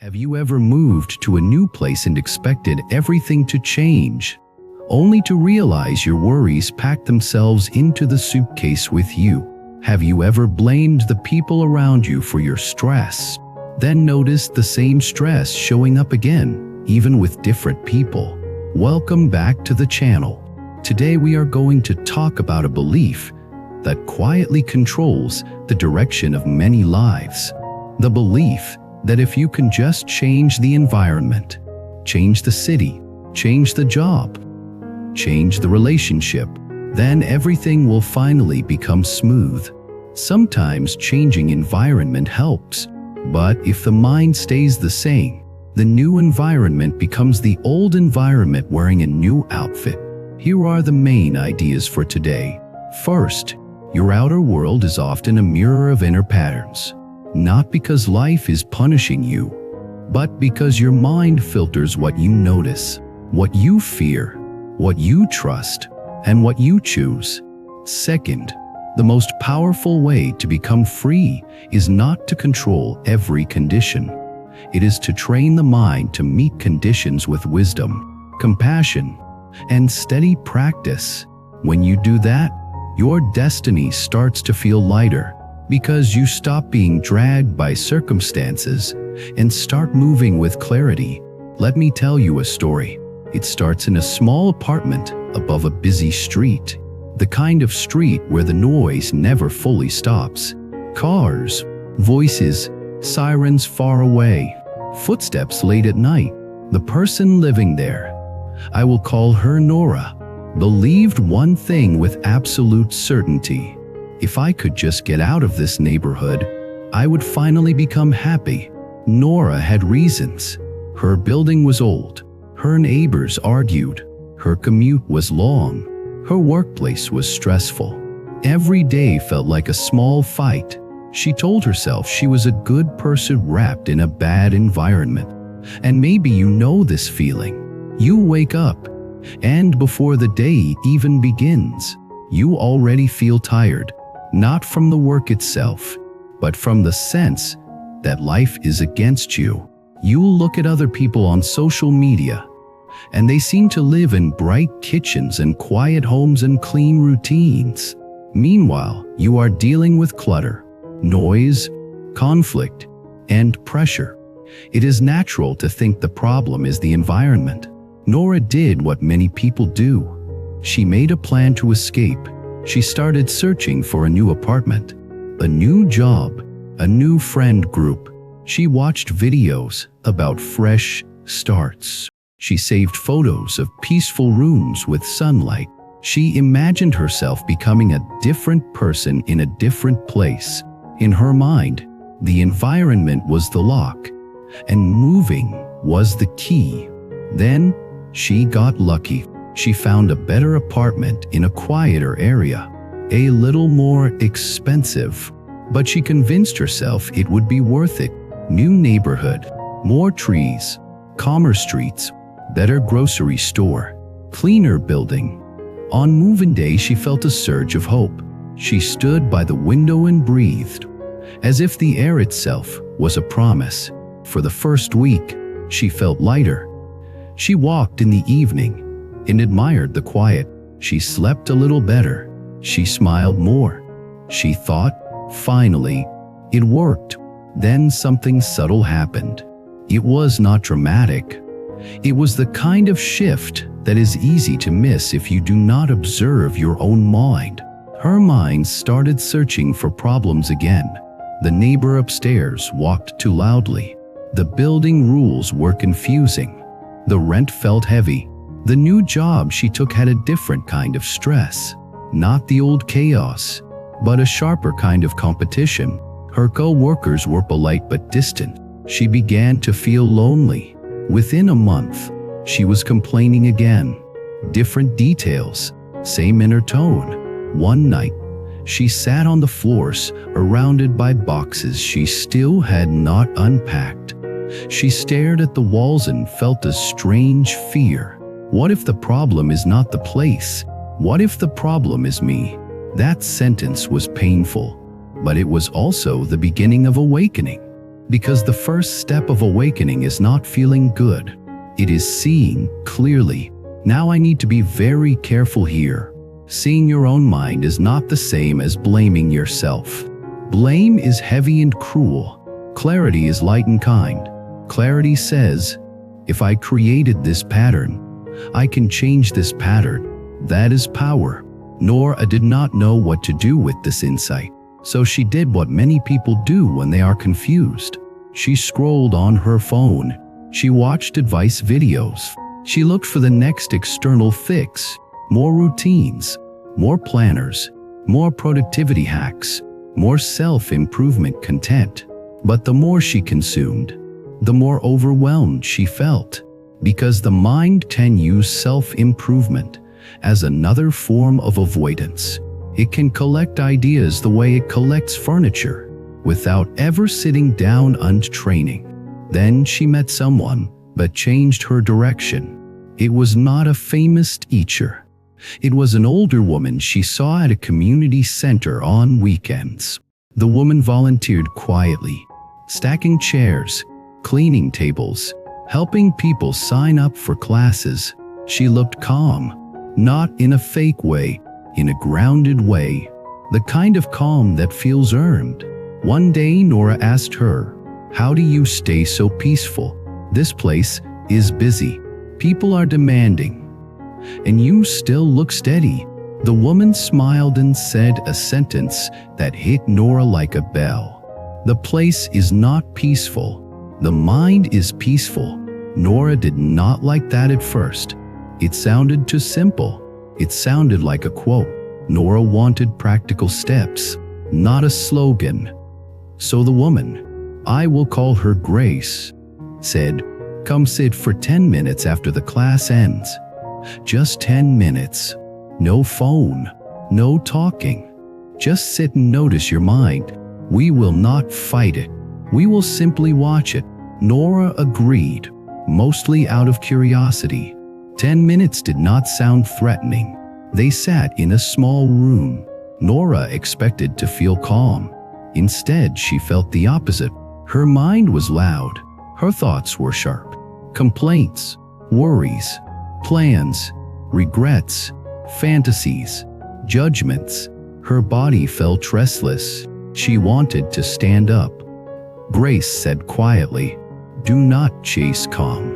Have you ever moved to a new place and expected everything to change, only to realize your worries packed themselves into the suitcase with you? Have you ever blamed the people around you for your stress, then noticed the same stress showing up again, even with different people? Welcome back to the channel. Today we are going to talk about a belief that quietly controls the direction of many lives. The belief that if you can just change the environment, change the city, change the job, change the relationship, then everything will finally become smooth. Sometimes changing environment helps, but if the mind stays the same, the new environment becomes the old environment wearing a new outfit. Here are the main ideas for today. First, your outer world is often a mirror of inner patterns. Not because life is punishing you, but because your mind filters what you notice, what you fear, what you trust, and what you choose. Second, the most powerful way to become free is not to control every condition. It is to train the mind to meet conditions with wisdom, compassion, and steady practice. When you do that, your destiny starts to feel lighter, because you stop being dragged by circumstances and start moving with clarity. Let me tell you a story. It starts in a small apartment above a busy street, the kind of street where the noise never fully stops. Cars, voices, sirens far away, footsteps late at night. The person living there, I will call her Nora, believed one thing with absolute certainty. If I could just get out of this neighborhood, I would finally become happy. Nora had reasons. Her building was old. Her neighbors argued. Her commute was long. Her workplace was stressful. Every day felt like a small fight. She told herself she was a good person wrapped in a bad environment. And maybe you know this feeling. You wake up, and before the day even begins, you already feel tired. Not from the work itself, but from the sense that life is against you. You look at other people on social media, and they seem to live in bright kitchens and quiet homes and clean routines. Meanwhile, you are dealing with clutter, noise, conflict, and pressure. It is natural to think the problem is the environment. Nora did what many people do. She made a plan to escape. She started searching for a new apartment, a new job, a new friend group. She watched videos about fresh starts. She saved photos of peaceful rooms with sunlight. She imagined herself becoming a different person in a different place. In her mind, the environment was the lock, and moving was the key. Then, she got lucky. She found a better apartment in a quieter area, a little more expensive, but she convinced herself it would be worth it. New neighborhood, more trees, calmer streets, better grocery store, cleaner building. On move-in day, she felt a surge of hope. She stood by the window and breathed, as if the air itself was a promise. For the first week, she felt lighter. She walked in the evening and admired the quiet. She slept a little better. She smiled more. She thought, finally, it worked. Then something subtle happened. It was not dramatic. It was the kind of shift that is easy to miss if you do not observe your own mind. Her mind started searching for problems again. The neighbor upstairs walked too loudly. The building rules were confusing. The rent felt heavy. The new job she took had a different kind of stress. Not the old chaos, but a sharper kind of competition. Her co-workers were polite but distant. She began to feel lonely. Within a month, she was complaining again. Different details, same inner tone. One night, she sat on the floor, surrounded by boxes she still had not unpacked. She stared at the walls and felt a strange fear. What if the problem is not the place? What if the problem is me? That sentence was painful, but it was also the beginning of awakening. Because the first step of awakening is not feeling good. It is seeing clearly. Now I need to be very careful here. Seeing your own mind is not the same as blaming yourself. Blame is heavy and cruel. Clarity is light and kind. Clarity says, if I created this pattern, I can change this pattern. That is power. Nora did not know what to do with this insight, so she did what many people do when they are confused. She scrolled on her phone. She watched advice videos. She looked for the next external fix. More routines, more planners, more productivity hacks, more self-improvement content. But the more she consumed, the more overwhelmed she felt, because the mind can use self-improvement as another form of avoidance. It can collect ideas the way it collects furniture, without ever sitting down and training. Then she met someone, but changed her direction. It was not a famous teacher. It was an older woman she saw at a community center on weekends. The woman volunteered quietly, stacking chairs, cleaning tables, helping people sign up for classes. She looked calm, not in a fake way, in a grounded way, the kind of calm that feels earned. One day Nora asked her, "How do you stay so peaceful? This place is busy. People are demanding. And you still look steady." The woman smiled and said a sentence that hit Nora like a bell. "The place is not peaceful. The mind is peaceful." Nora did not like that at first. It sounded too simple. It sounded like a quote. Nora wanted practical steps, not a slogan. So the woman, I will call her Grace, said, "Come sit for 10 minutes after the class ends. Just 10 minutes. No phone, no talking. Just sit and notice your mind. We will not fight it. We will simply watch it." Nora agreed, mostly out of curiosity. 10 minutes did not sound threatening. They sat in a small room. Nora expected to feel calm. Instead, she felt the opposite. Her mind was loud. Her thoughts were sharp. Complaints, worries, plans, regrets, fantasies, judgments. Her body felt restless. She wanted to stand up. Grace said quietly, "Do not chase calm.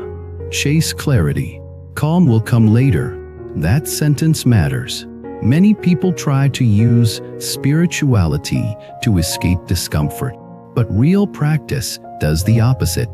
Chase clarity. Calm will come later." That sentence matters. Many people try to use spirituality to escape discomfort, but real practice does the opposite.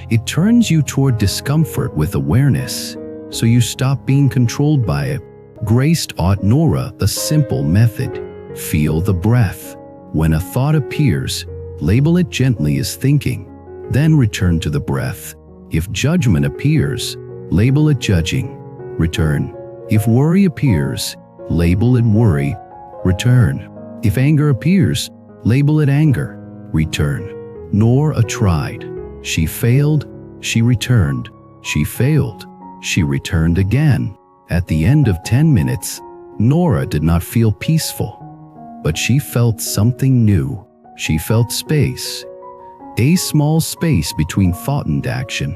It turns you toward discomfort with awareness, so you stop being controlled by it. Grace taught Nora the simple method. Feel the breath. When a thought appears, label it gently as thinking, then return to the breath. If judgment appears, label it judging. Return. If worry appears, label it worry. Return. If anger appears, label it anger. Return. Nora tried. She failed. She returned. She failed. She returned again. At the end of 10 minutes, Nora did not feel peaceful, but she felt something new. She felt space. A small space between thought and action.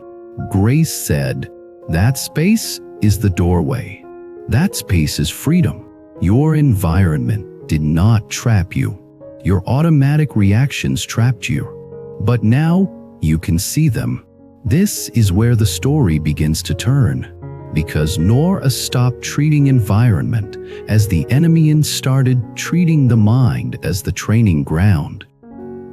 Grace said, "That space is the doorway. That space is freedom." Your environment did not trap you. Your automatic reactions trapped you. But now you can see them. This is where the story begins to turn. Because Nora stopped treating environment as the enemy and started treating the mind as the training ground.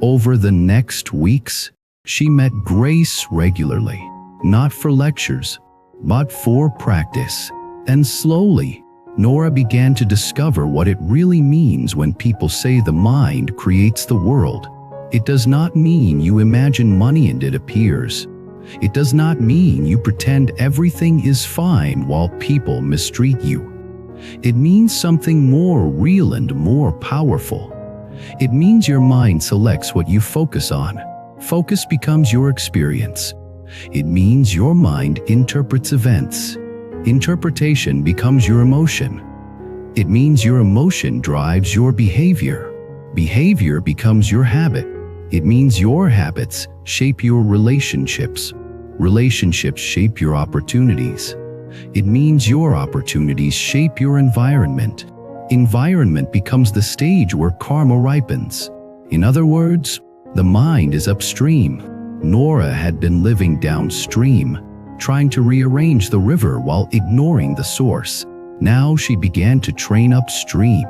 Over the next weeks, she met Grace regularly, not for lectures, but for practice. And slowly, Nora began to discover what it really means when people say the mind creates the world. It does not mean you imagine money and it appears. It does not mean you pretend everything is fine while people mistreat you. It means something more real and more powerful. It means your mind selects what you focus on. Focus becomes your experience. It means your mind interprets events. Interpretation becomes your emotion. It means your emotion drives your behavior. Behavior becomes your habit. It means your habits shape your relationships. Relationships shape your opportunities. It means your opportunities shape your environment. Environment becomes the stage where karma ripens. In other words, the mind is upstream. Nora had been living downstream, trying to rearrange the river while ignoring the source. Now she began to train upstream.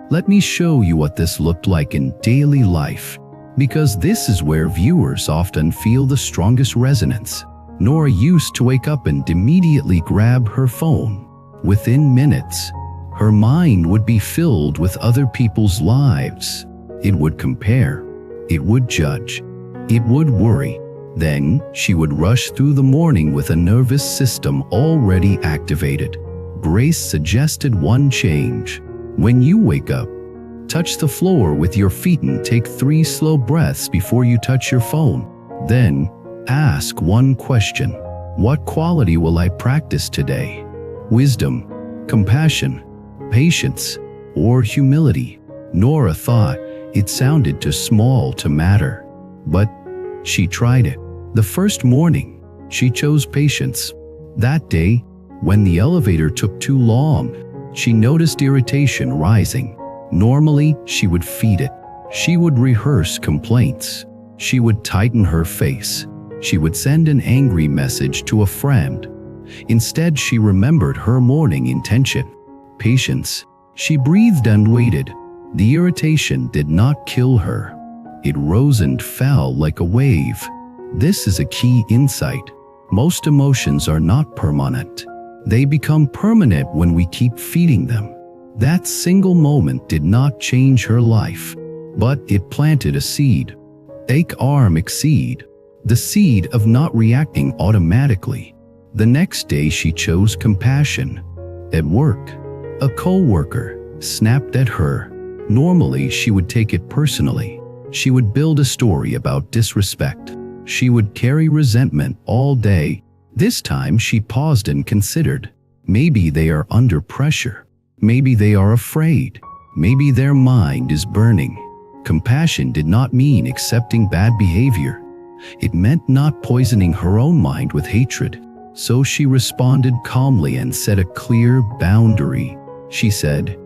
Let me show you what this looked like in daily life, because this is where viewers often feel the strongest resonance. Nora used to wake up and immediately grab her phone. Within minutes, her mind would be filled with other people's lives. It would compare, it would judge, it would worry. Then she would rush through the morning with a nervous system already activated. Grace suggested one change. When you wake up, touch the floor with your feet and take 3 slow breaths before you touch your phone. Then, ask one question. What quality will I practice today? Wisdom, compassion, patience, or humility? Nora thought it sounded too small to matter, but she tried it. The first morning, she chose patience. That day, when the elevator took too long, she noticed irritation rising. Normally, she would feed it. She would rehearse complaints. She would tighten her face. She would send an angry message to a friend. Instead, she remembered her morning intention. Patience. She breathed and waited. The irritation did not kill her. It rose and fell like a wave. This is a key insight. Most emotions are not permanent. They become permanent when we keep feeding them. That single moment did not change her life, but it planted a seed. Armic seed. The seed of not reacting automatically. The next day she chose compassion. At work, a co-worker snapped at her. Normally she would take it personally. She would build a story about disrespect. She would carry resentment all day. This time she paused and considered. Maybe they are under pressure. Maybe they are afraid. Maybe their mind is burning. Compassion did not mean accepting bad behavior. It meant not poisoning her own mind with hatred. So she responded calmly and set a clear boundary. She said,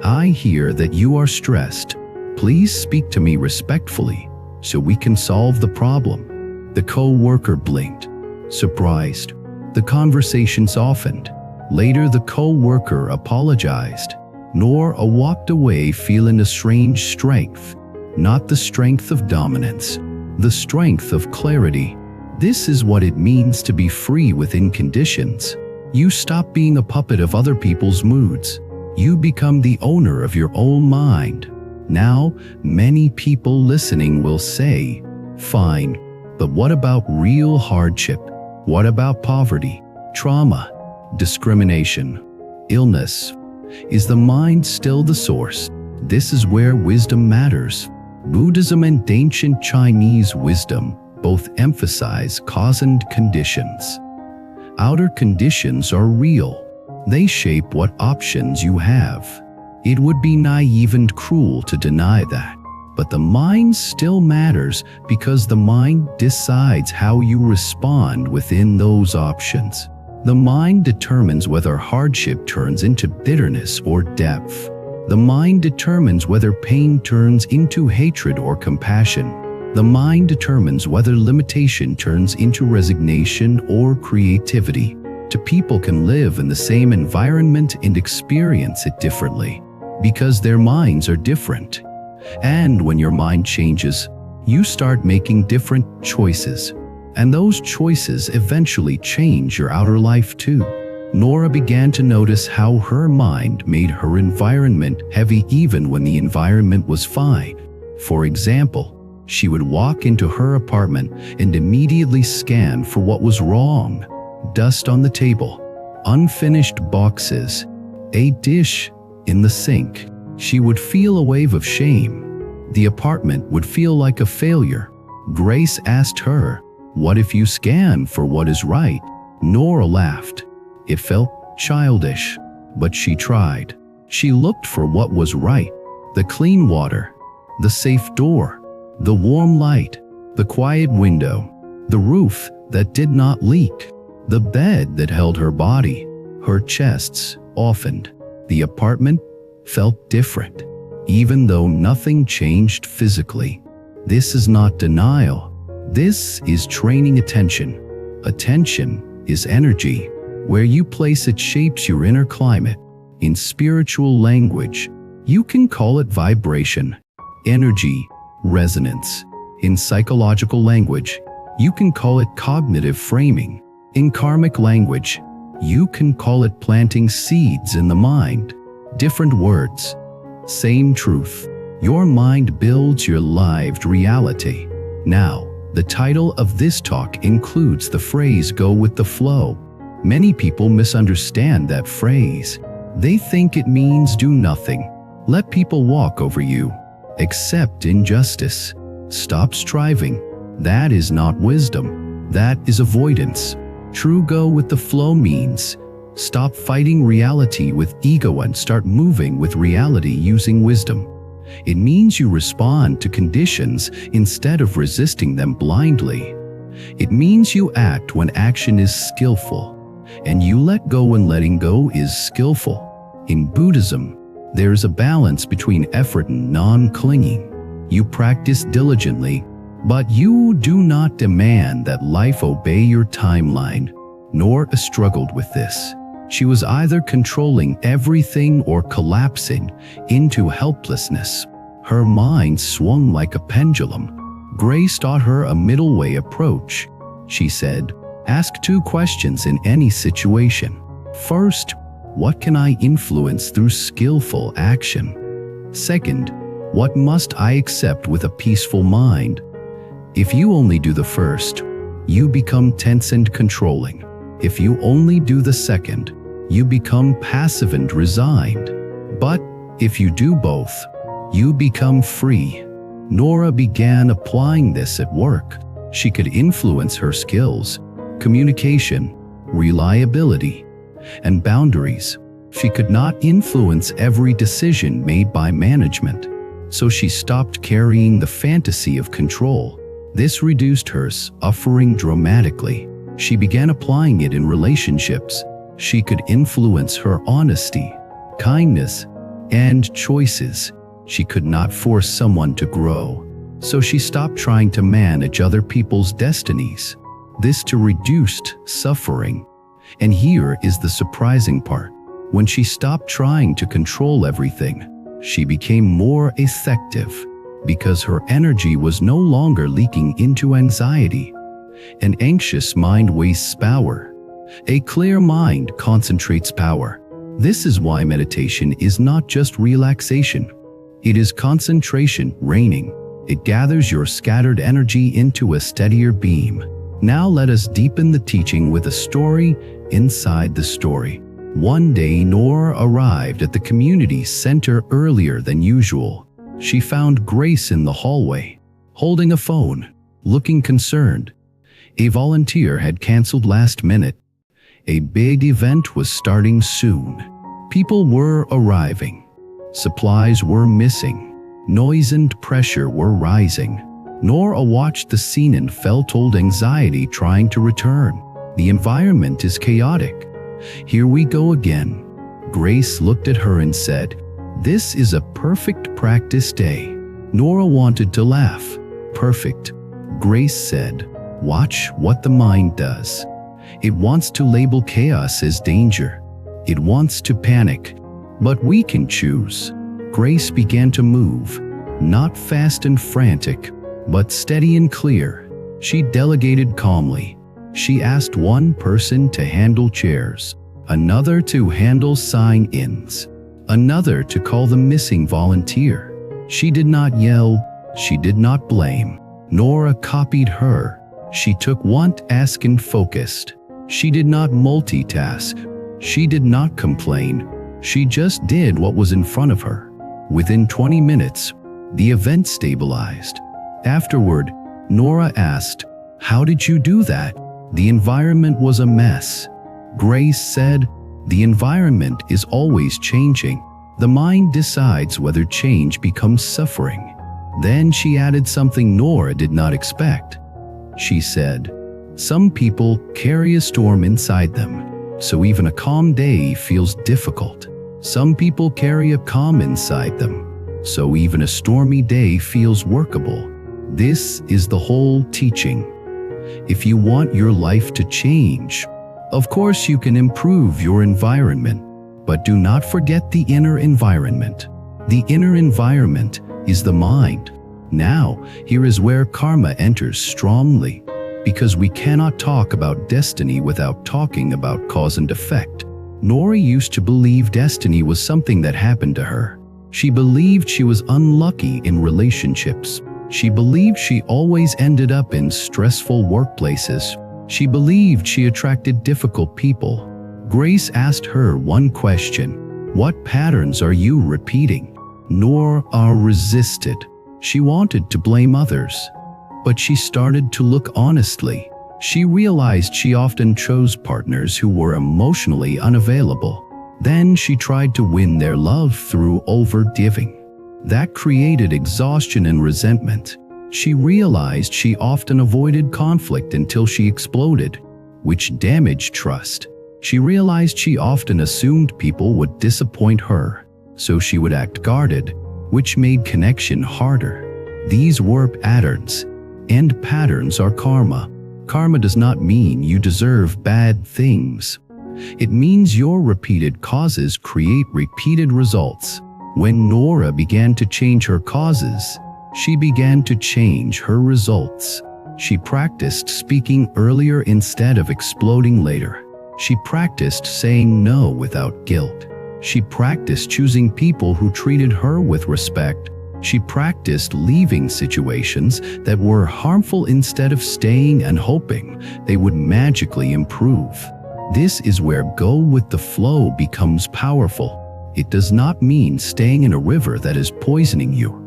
"I hear that you are stressed. Please speak to me respectfully so we can solve the problem." The co-worker blinked, surprised. The conversation softened. Later, the co-worker apologized. Nora walked away feeling a strange strength, not the strength of dominance, the strength of clarity. This is what it means to be free within conditions. You stop being a puppet of other people's moods. You become the owner of your own mind. Now, many people listening will say, "Fine, but what about real hardship? What about poverty, trauma, discrimination, illness? Is the mind still the source?" This is where wisdom matters. Buddhism and ancient Chinese wisdom both emphasize cause and conditions. Outer conditions are real. They shape what options you have. It would be naive and cruel to deny that. But the mind still matters because the mind decides how you respond within those options. The mind determines whether hardship turns into bitterness or depth. The mind determines whether pain turns into hatred or compassion. The mind determines whether limitation turns into resignation or creativity. Two people can live in the same environment and experience it differently because their minds are different. And when your mind changes, you start making different choices. And those choices eventually change your outer life too. Nora began to notice how her mind made her environment heavy even when the environment was fine. For example, she would walk into her apartment and immediately scan for what was wrong. Dust on the table, unfinished boxes, a dish in the sink. She would feel a wave of shame. The apartment would feel like a failure. Grace asked her, "What if you scan for what is right?" Nora laughed. It felt childish, but she tried. She looked for what was right: the clean water, the safe door, The warm light, the quiet window, the roof that did not leak, the bed that held her body. Her chests softened. The apartment felt different, even though nothing changed physically. This is not denial. This is training attention. Attention is energy. Where you place it shapes your inner climate. In spiritual language, you can call it vibration, energy, resonance. In psychological language, you can call it cognitive framing. In karmic language, you can call it planting seeds in the mind. Different words, same truth. Your mind builds your lived reality. Now, the title of this talk includes the phrase "go with the flow." Many people misunderstand that phrase. They think it means do nothing. Let people walk over you. Accept injustice. Stop striving. That is not wisdom. That is avoidance. True go with the flow means stop fighting reality with ego and start moving with reality using wisdom. It means you respond to conditions instead of resisting them blindly. It means you act when action is skillful, and you let go when letting go is skillful. In Buddhism, there is a balance between effort and non-clinging. You practice diligently, but you do not demand that life obey your timeline. Nora struggled with this. She was either controlling everything or collapsing into helplessness. Her mind swung like a pendulum. Grace taught her a middle way approach. She said, ask two questions in any situation. First, what can I influence through skillful action? Second, what must I accept with a peaceful mind? If you only do the first, you become tense and controlling. If you only do the second, you become passive and resigned. But if you do both, you become free. Nora began applying this at work. She could influence her skills, communication, reliability, and boundaries. She could not influence every decision made by management, so she stopped carrying the fantasy of control. This reduced her suffering dramatically. She began applying it in relationships. She could influence her honesty, kindness, and choices. She could not force someone to grow, so she stopped trying to manage other people's destinies. This to reduced suffering. And here is the surprising part. When she stopped trying to control everything, she became more effective because her energy was no longer leaking into anxiety. An anxious mind wastes power. A clear mind concentrates power. This is why meditation is not just relaxation. It is concentration reigning. It gathers your scattered energy into a steadier beam. Now let us deepen the teaching with a story inside the story. One day, Nora arrived at the community center earlier than usual. She found Grace in the hallway, holding a phone, looking concerned. A volunteer had canceled last minute. A big event was starting soon. People were arriving. Supplies were missing. Noise and pressure were rising. Nora watched the scene and felt old anxiety trying to return. The environment is chaotic. Here we go again. Grace looked at her and said, "This is a perfect practice day." Nora wanted to laugh. "Perfect," Grace said. "Watch what the mind does. It wants to label chaos as danger. It wants to panic. But we can choose." Grace began to move, not fast and frantic, but steady and clear. She delegated calmly. She asked one person to handle chairs, another to handle sign-ins, another to call the missing volunteer. She did not yell. She did not blame. Nora copied her. She took one task and focused. She did not multitask. She did not complain. She just did what was in front of her. Within 20 minutes, the event stabilized. Afterward, Nora asked, "How did you do that?" "The environment was a mess." Grace said, "The environment is always changing. The mind decides whether change becomes suffering. Then she added something Nora did not expect. She said, "Some people carry a storm inside them, so even a calm day feels difficult. Some people carry a calm inside them, so even a stormy day feels workable." This is the whole teaching. If you want your life to change, of course you can improve your environment, but do not forget the inner environment. The inner environment is the mind. Now, here is where karma enters strongly, because we cannot talk about destiny without talking about cause and effect. Nora used to believe destiny was something that happened to her. She believed she was unlucky in relationships. She believed she always ended up in stressful workplaces. She believed she attracted difficult people. Grace asked her one question: "What patterns are you repeating?" Nora resisted. She wanted to blame others, but she started to look honestly. She realized she often chose partners who were emotionally unavailable. Then she tried to win their love through over-giving. That created exhaustion and resentment. She realized she often avoided conflict until she exploded, which damaged trust. She realized she often assumed people would disappoint her, so she would act guarded, which made connection harder. These were patterns, and patterns are karma. Karma does not mean you deserve bad things. It means your repeated causes create repeated results. When Nora began to change her causes, she began to change her results. She practiced speaking earlier instead of exploding later. She practiced saying no without guilt. She practiced choosing people who treated her with respect. She practiced leaving situations that were harmful instead of staying and hoping they would magically improve. This is where go with the flow becomes powerful. It does not mean staying in a river that is poisoning you.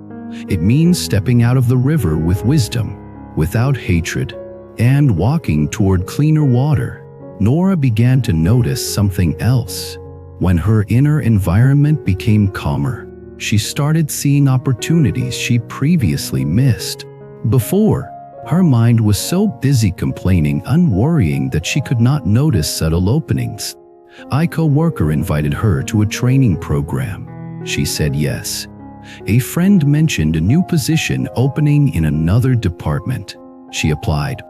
It means stepping out of the river with wisdom, without hatred, and walking toward cleaner water. Nora began to notice something else. When her inner environment became calmer, she started seeing opportunities she previously missed. Before, her mind was so busy complaining and worrying that she could not notice subtle openings. A co-worker invited her to a training program. She said yes. A friend mentioned a new position opening in another department. She applied.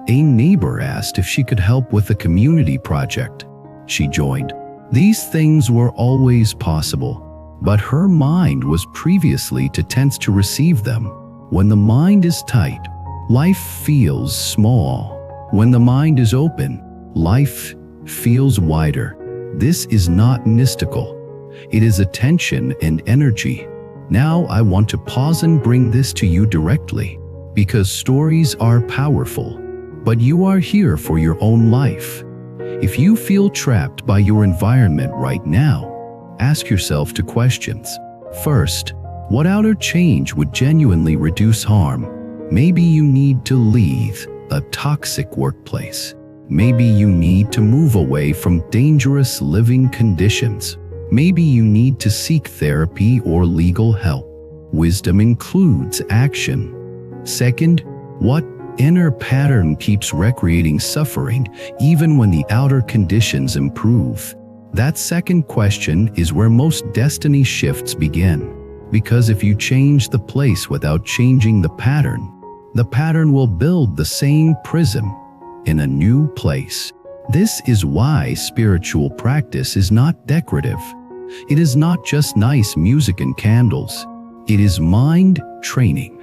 A neighbor asked if she could help with a community project. She joined. These things were always possible, but her mind was previously too tense to receive them. When the mind is tight, life feels small. When the mind is open, life feels wider. This is not mystical. It is attention and energy. Now I want to pause and bring this to you directly, because stories are powerful, but you are here for your own life. If you feel trapped by your environment right now, ask yourself two questions. First, what outer change would genuinely reduce harm? Maybe you need to leave a toxic workplace. Maybe you need to move away from dangerous living conditions. Maybe you need to seek therapy or legal help. Wisdom includes action. Second, what inner pattern keeps recreating suffering even when the outer conditions improve? That second question is where most destiny shifts begin. Because if you change the place without changing the pattern will build the same prism in a new place. This is why spiritual practice is not decorative. It is not just nice music and candles. It is mind training.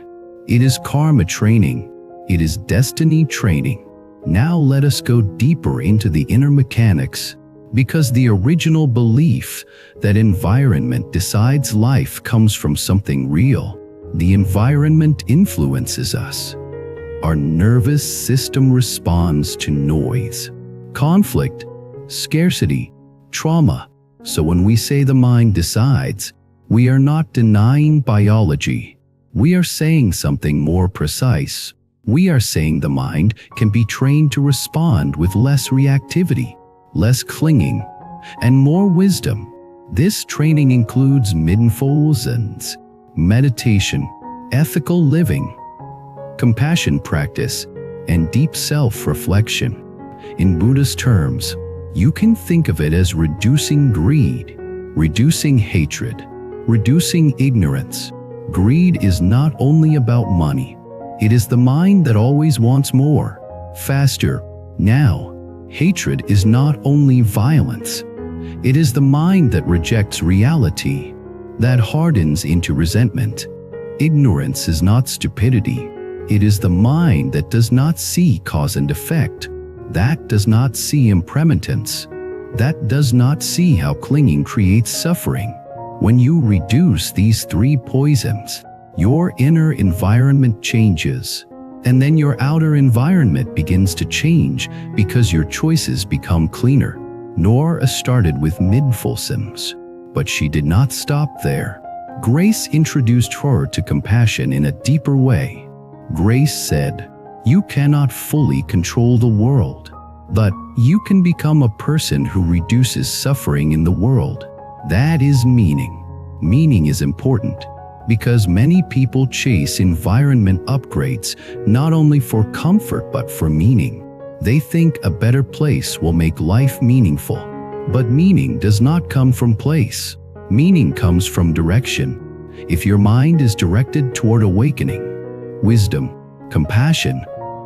It is karma training. It is destiny training. Now let us go deeper into the inner mechanics, because the original belief that environment decides life comes from something real. The environment influences us. Our nervous system responds to noise, conflict, scarcity, trauma. So when we say the mind decides, we are not denying biology. We are saying something more precise. We are saying the mind can be trained to respond with less reactivity, less clinging, and more wisdom. This training includes mindfulness, meditation, ethical living, compassion practice, and deep self-reflection. In Buddhist terms, you can think of it as reducing greed, reducing hatred, reducing ignorance. Greed is not only about money. It is the mind that always wants more, faster, now. Hatred is not only violence. It is the mind that rejects reality, that hardens into resentment. Ignorance is not stupidity. It is the mind that does not see cause and effect, that does not see impermanence, that does not see how clinging creates suffering. When you reduce these three poisons, your inner environment changes, and then your outer environment begins to change because your choices become cleaner. Nora started with mindfulness, but she did not stop there. Grace introduced her to compassion in a deeper way. Grace said, "You cannot fully control the world, but you can become a person who reduces suffering in the world." That is meaning. Meaning is important because many people chase environment upgrades not only for comfort but for meaning. They think a better place will make life meaningful. But meaning does not come from place. Meaning comes from direction. If your mind is directed toward awakening, wisdom, compassion,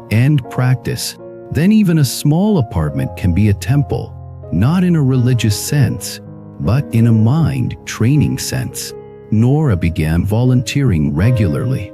and practice, then even a small apartment can be a temple, not in a religious sense, but in a mind training sense. Nora began volunteering regularly.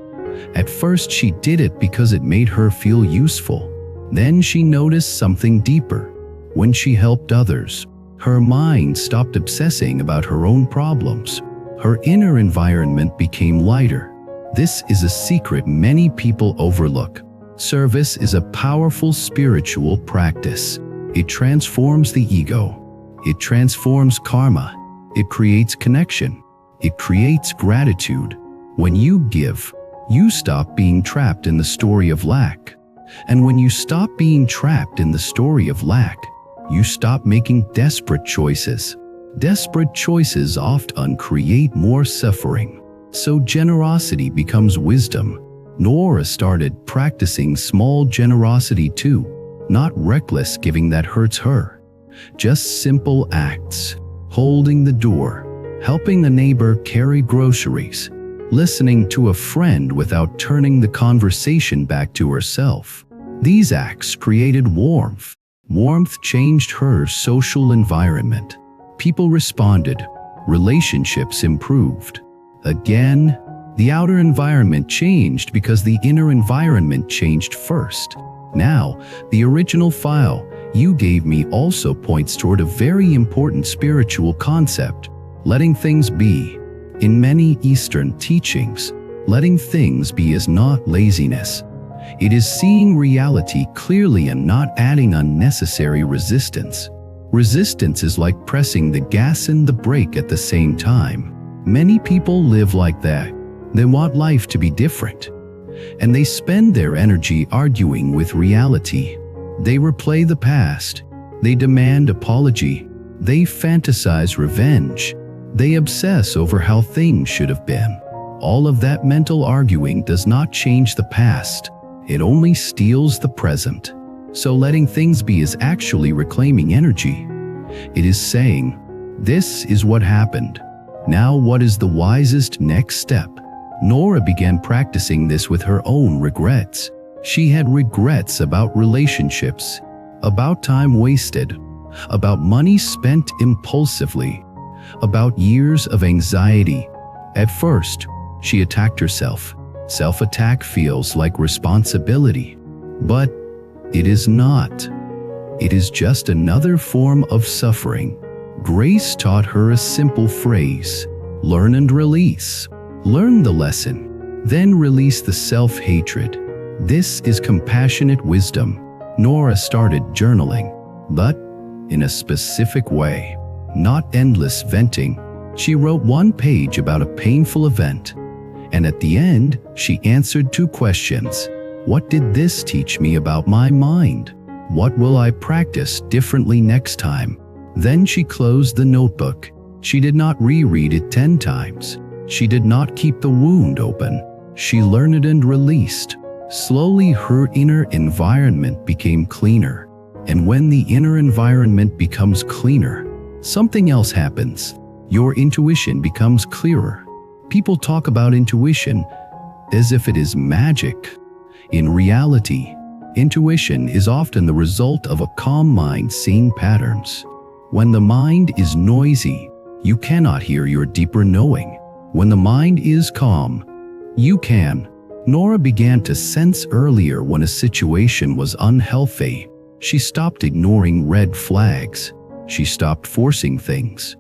At first she did it because it made her feel useful. Then she noticed something deeper. When she helped others, her mind stopped obsessing about her own problems. Her inner environment became lighter. This is a secret many people overlook. Service is a powerful spiritual practice. It transforms the ego. It transforms karma. It creates connection. It creates gratitude. When you give, you stop being trapped in the story of lack. And when you stop being trapped in the story of lack, you stop making desperate choices. Desperate choices often create more suffering. So generosity becomes wisdom. Nora started practicing small generosity too, not reckless giving that hurts her. Just simple acts, holding the door, helping a neighbor carry groceries, listening to a friend without turning the conversation back to herself. These acts created warmth. Warmth changed her social environment. People responded. Relationships improved. Again, the outer environment changed because the inner environment changed first. Now, the original file you gave me also points toward a very important spiritual concept, letting things be. In many Eastern teachings, letting things be is not laziness. It is seeing reality clearly and not adding unnecessary resistance. Resistance is like pressing the gas and the brake at the same time. Many people live like that. They want life to be different, and they spend their energy arguing with reality. They replay the past. They demand apology. They fantasize revenge. They obsess over how things should have been. All of that mental arguing does not change the past. It only steals the present. So letting things be is actually reclaiming energy. It is saying, "This is what happened. Now what is the wisest next step?" Nora began practicing this with her own regrets. She had regrets about relationships, about time wasted, about money spent impulsively, about years of anxiety. At first, she attacked herself. Self-attack feels like responsibility, but it is not. It is just another form of suffering. Grace taught her a simple phrase: learn and release. Learn the lesson, then release the self-hatred. This is compassionate wisdom. Nora started journaling, but in a specific way, not endless venting. She wrote one page about a painful event, and at the end, she answered two questions. What did this teach me about my mind? What will I practice differently next time? Then she closed the notebook. She did not reread it 10 times. She did not keep the wound open. She learned and released. Slowly, her inner environment became cleaner. And when the inner environment becomes cleaner, something else happens. Your intuition becomes clearer. People talk about intuition as if it is magic. In reality, intuition is often the result of a calm mind seeing patterns. When the mind is noisy, you cannot hear your deeper knowing. When the mind is calm, you can. Nora began to sense earlier when a situation was unhealthy. She stopped ignoring red flags. She stopped forcing things.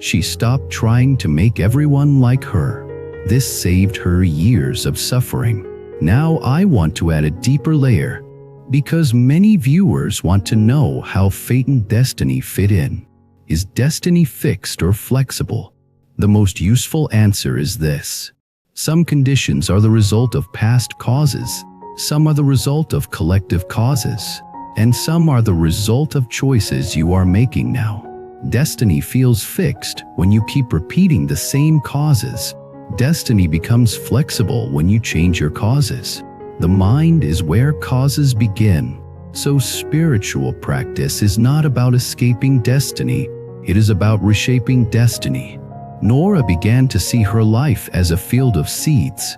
She stopped trying to make everyone like her. This saved her years of suffering. Now I want to add a deeper layer, because many viewers want to know how fate and destiny fit in. Is destiny fixed or flexible? The most useful answer is this. Some conditions are the result of past causes, some are the result of collective causes, and some are the result of choices you are making now. Destiny feels fixed when you keep repeating the same causes. Destiny becomes flexible when you change your causes. The mind is where causes begin. So spiritual practice is not about escaping destiny, it is about reshaping destiny. Nora began to see her life as a field of seeds.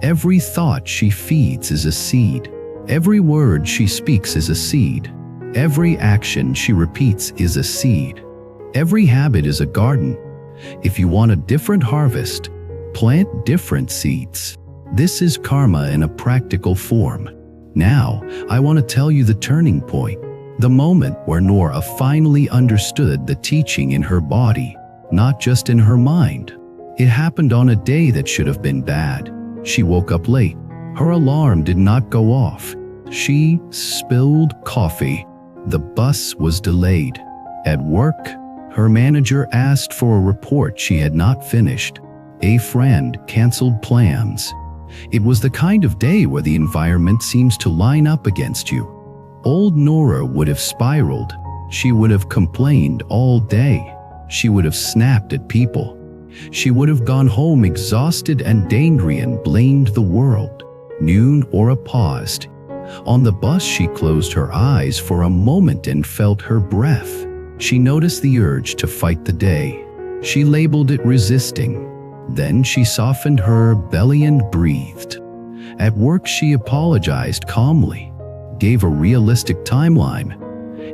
Every thought she feeds is a seed. Every word she speaks is a seed. Every action she repeats is a seed. Every habit is a garden. If you want a different harvest, plant different seeds. This is karma in a practical form. Now, I want to tell you the turning point. The moment where Nora finally understood the teaching in her body, not just in her mind. It happened on a day that should have been bad. She woke up late. Her alarm did not go off. She spilled coffee. The bus was delayed. At work, her manager asked for a report she had not finished. A friend canceled plans. It was the kind of day where the environment seems to line up against you. Old Nora would have spiraled. She would have complained all day. She would have snapped at people. She would have gone home exhausted and angry and blamed the world. Noon Nora paused. On the bus, she closed her eyes for a moment and felt her breath. She noticed the urge to fight the day. She labeled it resisting. Then she softened her belly and breathed. At work, she apologized calmly, gave a realistic timeline,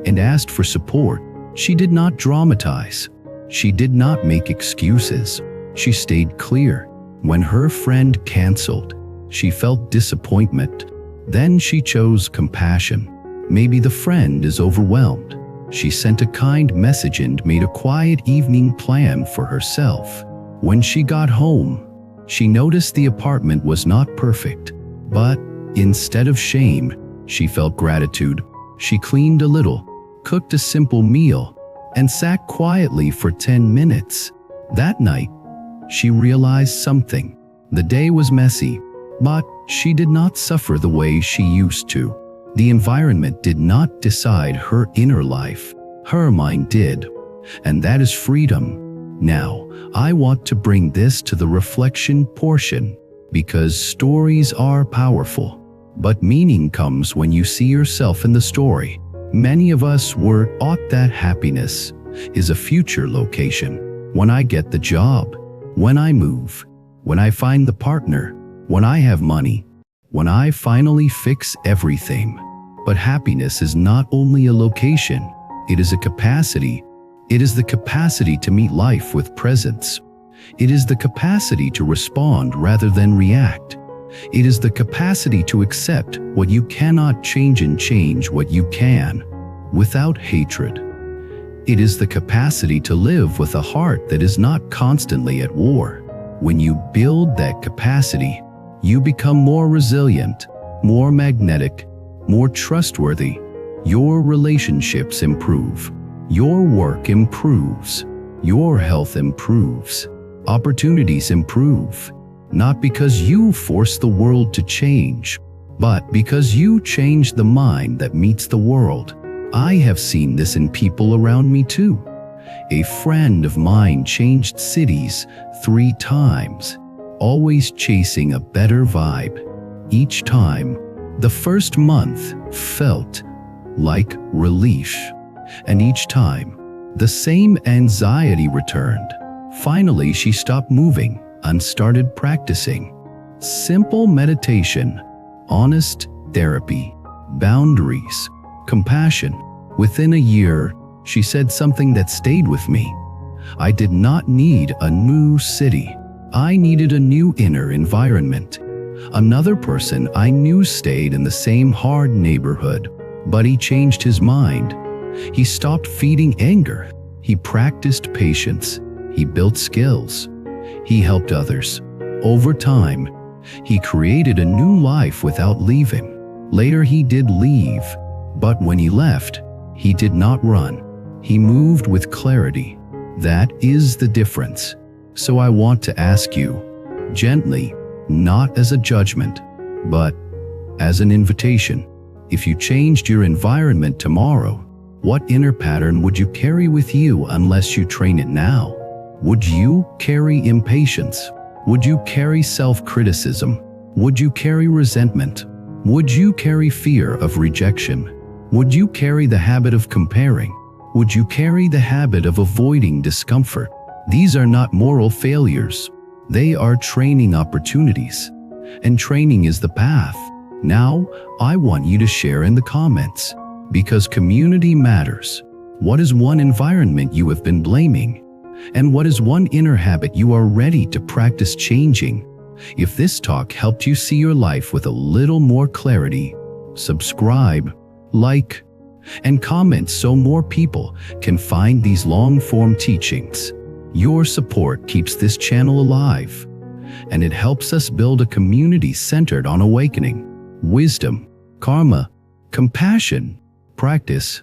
and asked for support. She did not dramatize. She did not make excuses. She stayed clear. When her friend canceled, she felt disappointment. Then she chose compassion. Maybe the friend is overwhelmed. She sent a kind message and made a quiet evening plan for herself. When she got home, she noticed the apartment was not perfect, but instead of shame, she felt gratitude. She cleaned a little, cooked a simple meal, and sat quietly for 10 minutes. That night, she realized something. The day was messy, but she did not suffer the way she used to. The environment did not decide her inner life. Her mind did. And that is freedom. Now, I want to bring this to the reflection portion, because stories are powerful. But meaning comes when you see yourself in the story. Many of us were taught that happiness is a future location. When I get the job, when I move, when I find the partner, when I have money, when I finally fix everything. But happiness is not only a location, it is a capacity. It is the capacity to meet life with presence. It is the capacity to respond rather than react. It is the capacity to accept what you cannot change and change what you can, without hatred. It is the capacity to live with a heart that is not constantly at war. When you build that capacity, you become more resilient, more magnetic, more trustworthy. Your relationships improve. Your work improves. Your health improves. Opportunities improve. Not because you force the world to change, but because you change the mind that meets the world. I have seen this in people around me too. A friend of mine changed cities 3 times. always chasing a better vibe. Each time, the first month felt like relief, and each time, the same anxiety returned. Finally, she stopped moving and started practicing. Simple meditation, honest therapy, boundaries, compassion. Within a year, she said something that stayed with me. I did not need a new city. I needed a new inner environment. Another person I knew stayed in the same hard neighborhood, but he changed his mind. He stopped feeding anger. He practiced patience. He built skills. He helped others. Over time, he created a new life without leaving. Later he did leave, but when he left, he did not run. He moved with clarity. That is the difference. So I want to ask you, gently, not as a judgment, but as an invitation. If you changed your environment tomorrow, what inner pattern would you carry with you unless you train it now? Would you carry impatience? Would you carry self-criticism? Would you carry resentment? Would you carry fear of rejection? Would you carry the habit of comparing? Would you carry the habit of avoiding discomfort? These are not moral failures. They are training opportunities. And training is the path. Now, I want you to share in the comments, because community matters. What is one environment you have been blaming? And what is one inner habit you are ready to practice changing? If this talk helped you see your life with a little more clarity, subscribe, like, and comment so more people can find these long-form teachings. Your support keeps this channel alive, and it helps us build a community centered on awakening, wisdom, karma, compassion, practice,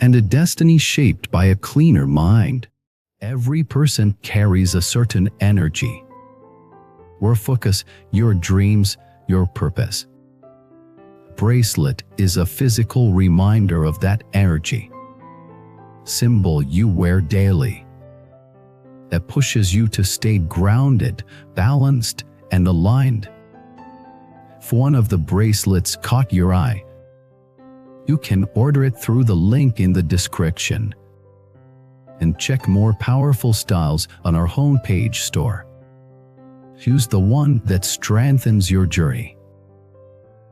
and a destiny shaped by a cleaner mind. Every person carries a certain energy. Your focus, your dreams, your purpose. Bracelet is a physical reminder of that energy. Symbol you wear daily that pushes you to stay grounded, balanced, and aligned. If one of the bracelets caught your eye, you can order it through the link in the description. And check more powerful styles on our homepage store. Choose the one that strengthens your journey.